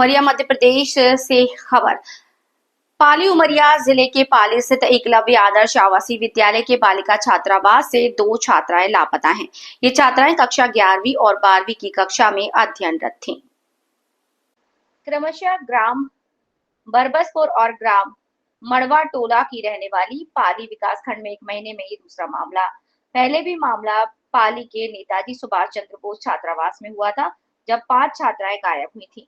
उमरिया मध्य प्रदेश से खबर। पाली उमरिया जिले के पाली स्थित एकलव्य आदर्श आवासीय विद्यालय के बालिका छात्रावास से 2 छात्राएं लापता हैं। ये छात्राएं कक्षा 11वीं और 12वीं की कक्षा में अध्ययनरत थीं। क्रमशः ग्राम बरबसपुर और ग्राम मड़वा टोला की रहने वाली पाली विकासखंड में 1 महीने में ये दूसरा मामला। पहले भी मामला पाली के नेताजी सुभाष चंद्र बोस छात्रावास में हुआ था, जब 5 छात्राएं गायब हुई थीं।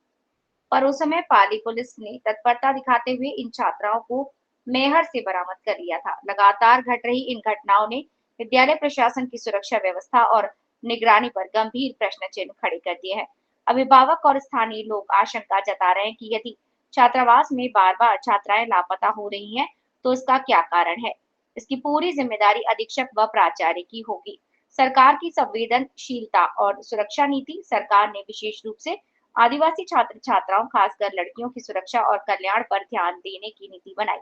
पर उस समय पाली पुलिस ने तत्परता दिखाते हुए इन छात्राओं को मैहर से बरामद कर लिया था। लगातार घट रही इन घटनाओं ने विद्यालय प्रशासन की सुरक्षा व्यवस्था और निगरानी पर गंभीर प्रश्न चिन्ह खड़े कर दिए हैं। अभिभावक और स्थानीय लोग आशंका जता रहे हैं कि यदि छात्रावास में बार बार छात्राएं लापता हो रही हैं, तो इसका क्या कारण है। इसकी पूरी जिम्मेदारी अधीक्षक व प्राचार्य की होगी। सरकार की संवेदनशीलता और सुरक्षा नीति। सरकार ने विशेष रूप से आदिवासी छात्र छात्राओं, खासकर लड़कियों की सुरक्षा और कल्याण पर ध्यान देने की नीति बनाई।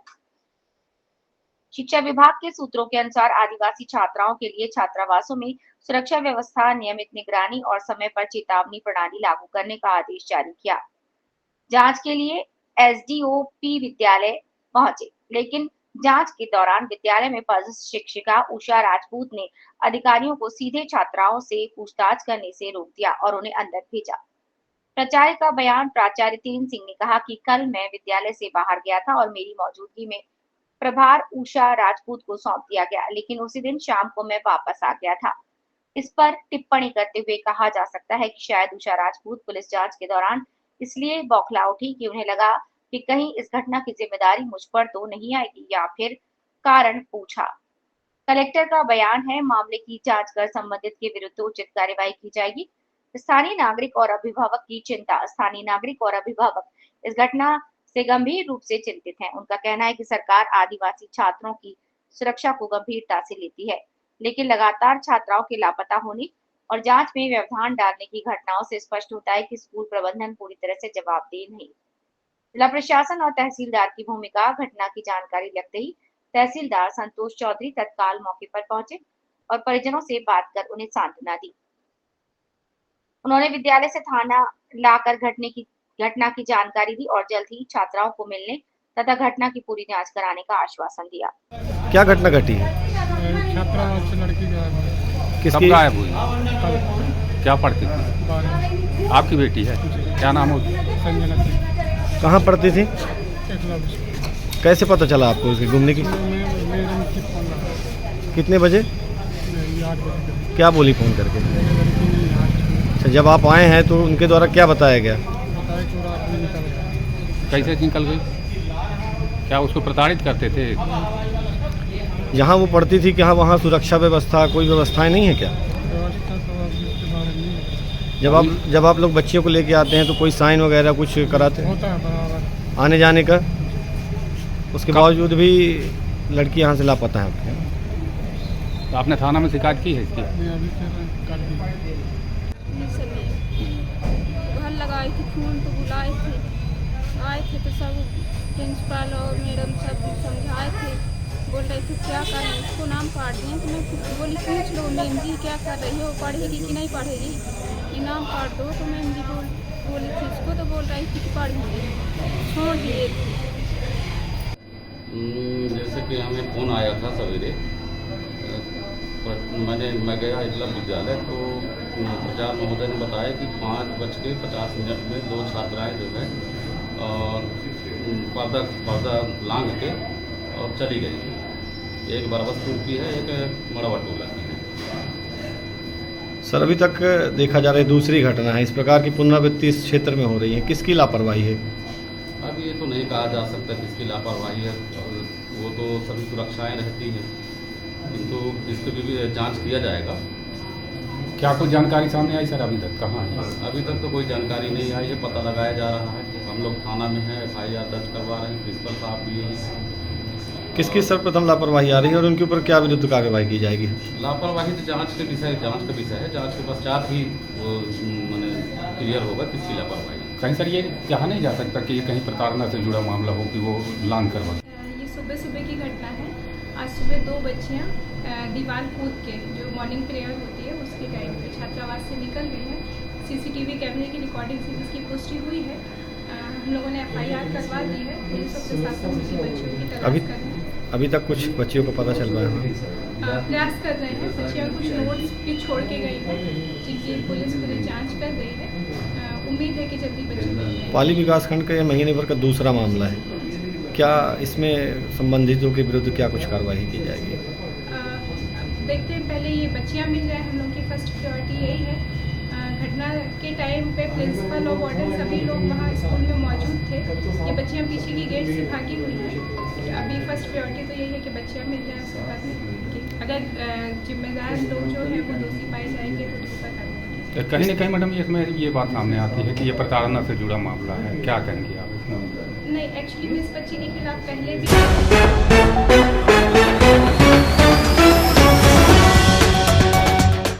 शिक्षा विभाग के सूत्रों के अनुसार आदिवासी छात्राओं के लिए छात्रावासों में सुरक्षा व्यवस्था, नियमित निगरानी और समय पर चेतावनी प्रणाली लागू करने का आदेश जारी किया। जांच के लिए एसडीओपी विद्यालय पहुंचे, लेकिन जांच के दौरान विद्यालय में पदस्थ शिक्षिका उषा राजपूत ने अधिकारियों को सीधे छात्राओं से पूछताछ करने से रोक दिया और उन्हें अंदर भेजा। प्राचार्य का बयान। प्राचार्य तीन सिंह ने कहा कि कल मैं विद्यालय से बाहर गया था और मेरी मौजूदगी में प्रभार उषा राजपूत को सौंप दिया गया, लेकिन उसी दिन शाम को मैं वापस आ गया था। इस पर टिप्पणी करते हुए कहा जा सकता है कि शायद उषा राजपूत पुलिस जांच के दौरान इसलिए बौखला उठी कि उन्हें लगा कि कहीं इस घटना की जिम्मेदारी मुझ पर तो नहीं आएगी, या फिर कारण पूछा। कलेक्टर का बयान है, मामले की जांच कर संबंधित के विरुद्ध उचित कार्यवाही की जाएगी। स्थानीय नागरिक और अभिभावक की चिंता। स्थानीय नागरिक और अभिभावक इस घटना से गंभीर रूप से चिंतित हैं। उनका कहना है कि सरकार आदिवासी छात्रों की सुरक्षा को गंभीरता से लेती है, लेकिन लगातार छात्राओं के लापता होने और जांच में व्यवधान डालने की घटनाओं से स्पष्ट होता है कि स्कूल प्रबंधन पूरी तरह से जवाबदेह नहीं। जिला प्रशासन और तहसीलदार की भूमिका। घटना की जानकारी लगते ही तहसीलदार संतोष चौधरी तत्काल मौके पर पहुंचे और परिजनों से बात कर उन्हें सांत्वना दी। उन्होंने विद्यालय से थाना लाकर घटना की जानकारी दी और जल्द ही छात्राओं को मिलने तथा घटना की पूरी जांच कराने का आश्वासन दिया। क्या घटना घटी है? छात्रावास से लड़की गायब हुई। किसकी गायब हुई? क्या पढ़ती थी? आपकी बेटी है? क्या नाम है? संजना थी। कहाँ पढ़ती थी? एकलव्य। कैसे पता चला आपको उसके घूमने की? मेरे फोन लगा। कितने बजे? 8 बजे। क्या बोली फोन करके? लड़की ने यहाँ अच्छा, जब आप आए हैं तो उनके द्वारा क्या बताया गया? बताया कि रात में निकल गया। कैसे निकल गई? क्या उसको प्रताड़ित करते थे? जहाँ वो पढ़ती थी क्या वहाँ सुरक्षा व्यवस्था, कोई व्यवस्थाएं नहीं है क्या? व्यवस्था तो अब इसके बारे में नहीं है। जब आप लोग बच्चियों को लेके आते हैं तो कोई साइन वगैरह कुछ कराते हैं होता है बराबर आने जाने का? उसके बावजूद भी लड़की यहाँ से लापता है आपके? तो आपने थाना में शिकायत की है इसकी? नहीं, अभी से कर दी। घर लगाई थी, फोन तो बुलाए थे, आए थे तो सब प्रिंसिपल और मैडम सब समझाए थे, बोल रहे थे क्या कर रहे इसको नाम काट दिए। तो मैं बोली पूछ लो मैम जी क्या कर रही हो, पढ़ेगी कि नहीं पढ़ेगी, ये नाम काट दो। तो मैम जी बोली थी इसको, तो बोल रही थी कि पढ़ेगी, छोड़ दिए। जैसे कि हमें फ़ोन आया था सवेरे, मैं गया एकलव्य विद्यालय तो प्राचार्य महोदय ने बताया कि 5:50 में 2 छात्राएं जो है और पर्दा लांग के और चली गई। एक बरबसपुर की है, एक मड़वा टोला की है। सर, अभी तक देखा जा रहा है दूसरी घटना है, इस प्रकार की पुनरावृत्ति इस क्षेत्र में हो रही है, किसकी लापरवाही है? अब ये तो नहीं कहा जा सकता किसकी लापरवाही है, वो तो सभी सुरक्षाएं रहती हैं, किंतु इसको भी जांच किया जाएगा। क्या कोई जानकारी सामने आई सर? अभी तक कहाँ है? अभी तक तो कोई जानकारी नहीं आई है, पता लगाया जा रहा है। हम लोग थाना में हैं, FIR दर्ज करवा रहे हैं, प्रिंसिपल साहब भी यही हैं। किसकी सर्वप्रथम लापरवाही आ रही है और उनके ऊपर क्या विरुद्ध कार्रवाई की जाएगी? लापरवाही तो जांच का विषय है। जांच के पश्चात ही वो मैंने क्लियर होगा किसकी लापरवाही। कहीं सर ये कहा नहीं जा सकता कि ये कहीं प्रताड़ना से जुड़ा मामला हो कि वो लांग करवा? ये सुबह की घटना है। आज सुबह 2 बच्चियाँ दीवार कूद के, जो मॉर्निंग प्रेयर होती है उसके टाइम पे छात्रावास से निकल गई हैं। CCTV कैमरे की रिकॉर्डिंग से इसकी पुष्टि हुई है। हम लोगों ने FIR करवा दी है। पुलिस और प्रशासन उसी बच्चियों की तलाश अभी कर रहे हैं। अभी तक कुछ बच्चियों को पता चल रहा है? प्रयास कर रहे हैं। बच्चियाँ कुछ नोट्स भी छोड़ के गई हैं जिनकी पुलिस पूरी जांच कर रही है। उम्मीद है कि जल्दी बच्चे मिल जाएंगे। पाली विकासखंड का यह महीने भर का दूसरा मामला है, क्या इसमें संबंधितों के विरुद्ध क्या कुछ कार्रवाई की जाएगी? देखते हैं, पहले ये बच्चियाँ मिल जाए, हम लोग की फर्स्ट प्रायोरिटी यही है। घटना के टाइम पे प्रिंसिपल और वार्डन सभी लोग वहाँ स्कूल में मौजूद थे। ये बच्चियाँ पीछे की गेट से भागी हुई हैं। अभी फर्स्ट प्रायोरिटी तो यही है कि बच्चियाँ मिल जाएं। उसके बाद में अगर जिम्मेदार लोग जो हैं वो दोषी पाए जाएंगे तो उनका कार्रवाई। कहीं ना कहीं मैडम इसमें ये बात सामने आती है कि ये प्रताड़ना से जुड़ा मामला है, क्या कहेंगे आप इसमें? नहीं, एक्चुअली इस बच्ची के खिलाफ पहले भी